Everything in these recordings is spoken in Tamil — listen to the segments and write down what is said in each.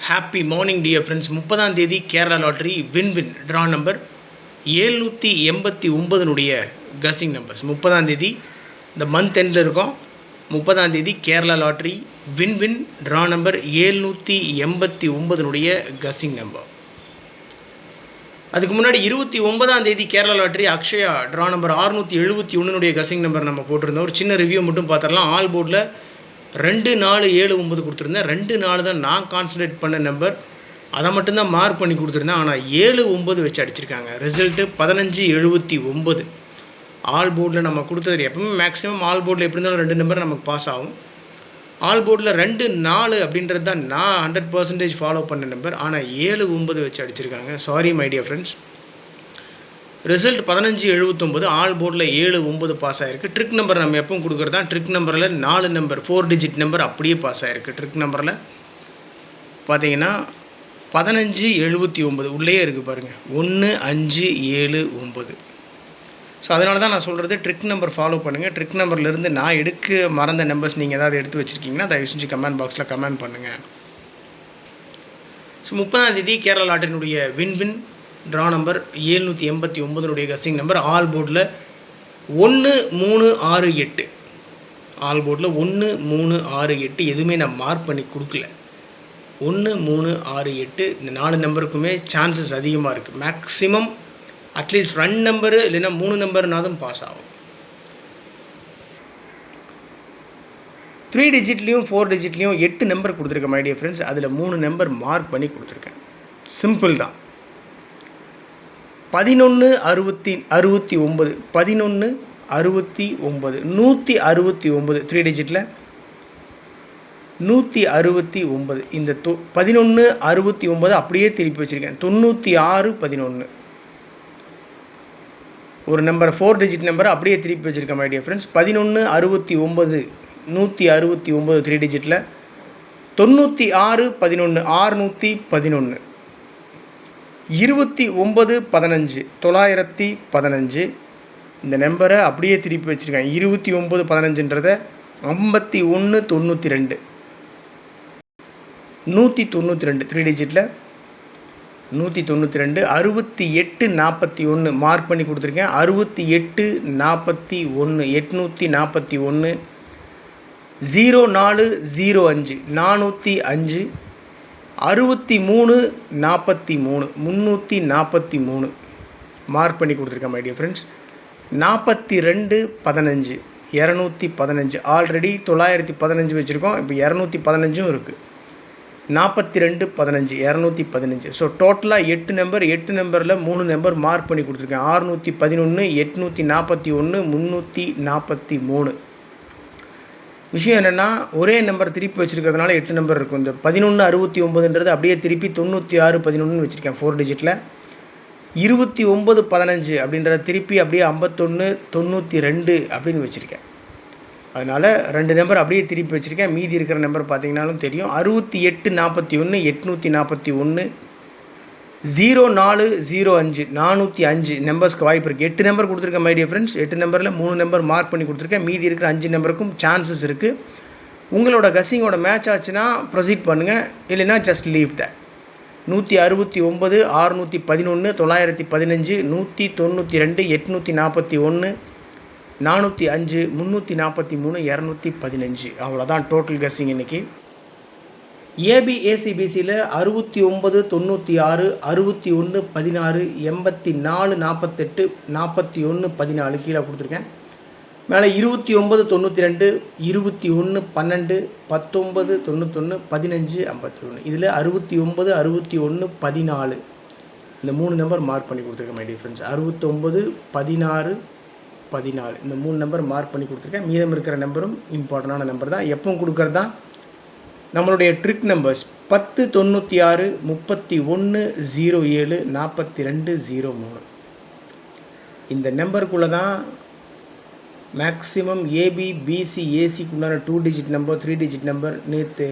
Happy morning dear friends. 30ஆம் தேதி Kerala lottery win draw number 789 guessing numbers. 30ஆம் தேதி இந்த மந்த் எண்டில் இருக்கோம். 30ஆம் தேதி Kerala lottery win draw number 789 guessing number. அதுக்கு முன்னாடி 29ஆம் தேதி Kerala lottery Akshaya draw number 671 guessing number நம்ம போட்டிருந்தோம். ஒரு சின்ன ரிவ்யூ மட்டும் பார்த்துடலாம். ஆல் போர்டில் 2 4 7 9 கொடுத்துருந்தேன். 2 4 தான் நான் கான்சன்ட்ரேட் பண்ண நம்பர், அதை மட்டும்தான் மார்க் பண்ணி கொடுத்துருந்தேன். ஆனால் 7 9 வச்சு அடிச்சிருக்காங்க. ரிசல்ட்டு 1579. ஆல் போர்டில் நம்ம கொடுத்தது எப்பவுமே மேக்ஸிமம் ஆல் போர்டில் எப்படி இருந்தாலும் 2 நம்பர் நமக்கு பாஸ் ஆகும். ஆல் போர்டில் 2 4 அப்படின்றது தான் நான் 100% ஃபாலோ பண்ண நம்பர். ஆனால் 7 9 வச்சு அடிச்சிருக்காங்க. Sorry my dear friends. Result 1579. All போர்டில் 7 9 பாஸ் ஆகிருக்கு. ட்ரிக் நம்பர் நம்ம எப்பவும் கொடுக்குறது தான். ட்ரிக் நம்பரில் 4 நம்பர் 4 டிஜிட் நம்பர் அப்படியே பாஸ் ஆகிருக்கு. ட்ரிக் நம்பரில் பார்த்தீங்கன்னா 1579 உள்ளே இருக்குது பாருங்கள். 1 5 7 9. ஸோ அதனால தான் நான் சொல்கிறது, ட்ரிக் நம்பர் ஃபாலோ பண்ணுங்கள். ட்ரிக் நம்பர்லேருந்து நான் எடுக்க மறந்த நம்பர்ஸ் நீங்கள் ஏதாவது எடுத்து வச்சுருக்கீங்கன்னா தயவு செஞ்சு கமெண்ட் பாக்ஸில் கமெண்ட் பண்ணுங்கள். ஸோ 30ஆம் தேதி கேரளா லாட்டரியினுடைய win draw number 789 guessing number. All போர்டில் 1 3 6 8. ஆல் போர்டில் 1 3 6 8 எதுவுமே நான் மார்க் பண்ணி கொடுக்கல. 1 3 6 8 இந்த 4 நம்பருக்குமே சான்சஸ் அதிகமாக இருக்குது. மேக்ஸிமம் அட்லீஸ்ட் 2 நம்பரு இல்லைன்னா 3 நம்பர்னாலும் பாஸ் ஆகும். 3 டிஜிட்லேயும் 4 டிஜிட்லேயும் 8 நம்பர் கொடுத்துருக்கேன் மை டியர் ஃப்ரெண்ட்ஸ். அதில் 3 நம்பர் மார்க் பண்ணி கொடுத்துருக்கேன். சிம்பிள் தான். 11 69 11 69 169 3 டிஜிட்டில் 169. இந்த 11 69 அப்படியே திருப்பி வச்சுருக்கேன். 96 11 ஒரு நம்பர் 4 டிஜிட் நம்பர் அப்படியே திருப்பி வச்சுருக்கேன் மை டியர் ஃப்ரெண்ட்ஸ். 11 69 169 3 டிஜிட்டில் 96 11 611 29 15 915. இந்த நம்பரை அப்படியே திருப்பி வச்சுருக்கேன். 29 15ன்றதை 51 92 192 3 டிஜிட்டில் 192 68 41 மார்க் பண்ணி கொடுத்துருக்கேன். 68 41 841 04 05 405 63 43 343 மார்க் பண்ணி கொடுத்துருக்கேன் மை டியர் ஃப்ரெண்ட்ஸ். 42 15 215 ஆல்ரெடி 915 வச்சுருக்கோம். இப்போ 215 இருக்குது. 42 15 215. ஸோ டோட்டலாக 8 நம்பர். 8 நம்பரில் 3 நம்பர் மார்க் பண்ணி கொடுத்துருக்கேன். 611 841 343. விஷயம் என்னென்னா, ஒரே நம்பர் திருப்பி வச்சுருக்கிறதுனால 8 நம்பர் இருக்கும். இந்த 11 69ன்றது அப்படியே திருப்பி 96 11 வச்சுருக்கேன் 4 டிஜிட்டில். 29 15 அப்படின்றத திருப்பி அப்படியே 51 92 அப்படின்னு வச்சுருக்கேன். அதனால் 2 நம்பர் அப்படியே திருப்பி வச்சுருக்கேன். மீதி இருக்கிற நம்பர் பார்த்தீங்கன்னாலும் தெரியும். 68 41 841 04 05 405 நம்பர்ஸ்க்கு வாய்ப்பு இருக்குது. 8 நம்பர் கொடுத்துருக்கேன் மை டியர் ஃப்ரெண்ட்ஸ். 8 நம்பரில் 3 நம்பர் மார்க் பண்ணி கொடுத்துருக்கேன். மீதி இருக்கிற 5 நம்பருக்கும் சான்சஸ் இருக்குது. உங்களோட கஸிங்கோட மேட்ச் ஆச்சுன்னா ப்ரொசீட் பண்ணுங்கள், இல்லைன்னா ஜஸ்ட் லீவ் தட். 169 611 915 192 841 405 343 215. அவ்வளோதான் டோட்டல் கஸிங் இன்றைக்கி. ஏபிஏசிபிசியில் 69 96 61 16 84 48 41 14 கீழே கொடுத்துருக்கேன். மேலே 29 92 21 12 19 91 15 51. இதில் 69 61 14 இந்த 3 நம்பர் மார்க் பண்ணி கொடுத்துருக்கேன் மை டியர் ஃப்ரெண்ட்ஸ். 69 16 14 இந்த 3 நம்பர் மார்க் பண்ணி கொடுத்துருக்கேன். மீதம் இருக்கிற நம்பரும் இம்பார்ட்டண்டான நம்பர் தான். எப்பவும் கொடுக்கறது தான் நம்மளுடைய ட்ரிக் நம்பர்ஸ். 10 96 31 07 42 03. இந்த நம்பருக்குள்ளே தான் மேக்ஸிமம் ஏபி பிசி ஏசிக்கு உண்டான 2 டிஜிட் நம்பர் 3 டிஜிட் நம்பர் நேற்று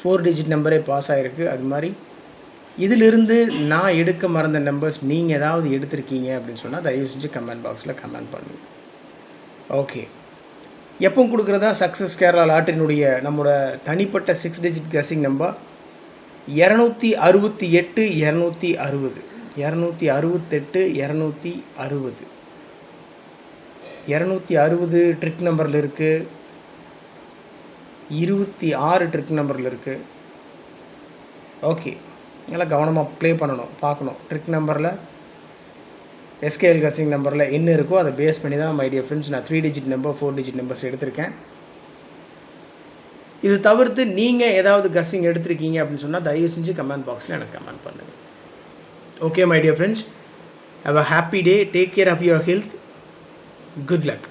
4 டிஜிட் நம்பரே பாஸ் ஆகிருக்கு. அது மாதிரி இதிலிருந்து நான் எடுக்க மறந்த நம்பர்ஸ் நீங்கள் ஏதாவது எடுத்திருக்கீங்க அப்படின்னு சொன்னால் தயவு செஞ்சு கமெண்ட் பாக்ஸில் கமெண்ட் பண்ணுங்கள். ஓகே, எப்பவும் கொடுக்குறதா சக்ஸஸ் கேரளா லாட்டரியினுடைய நம்மளோட தனிப்பட்ட 6 டிஜிட் கஸிங் நம்பர் 268 260 268 260 260 ட்ரிக் நம்பரில் இருக்குது. 26 ட்ரிக் நம்பரில் இருக்குது. ஓகே, நல்லா கவனமாக ப்ளே பண்ணணும், பார்க்கணும். ட்ரிக் நம்பரில் எஸ்கேஎல் கசிங் நம்பரில் என்ன இருக்கோ அதை பேஸ் பண்ணி தான் மை டியர் ஃப்ரெண்ட்ஸ் நான் 3 டிஜிட் நம்பர் 4 டிஜிட் நம்பர்ஸ் எடுத்திருக்கேன். இது தவிர்த்து நீங்கள் ஏதாவது கசிங் எடுத்திருக்கீங்க அப்படின்னு சொன்னால் தயவு செஞ்சு கமெண்ட் பாக்ஸில் எனக்கு கமெண்ட் பண்ணுங்கள். Okay my dear friends, have a happy day. Take care of your health. Good luck.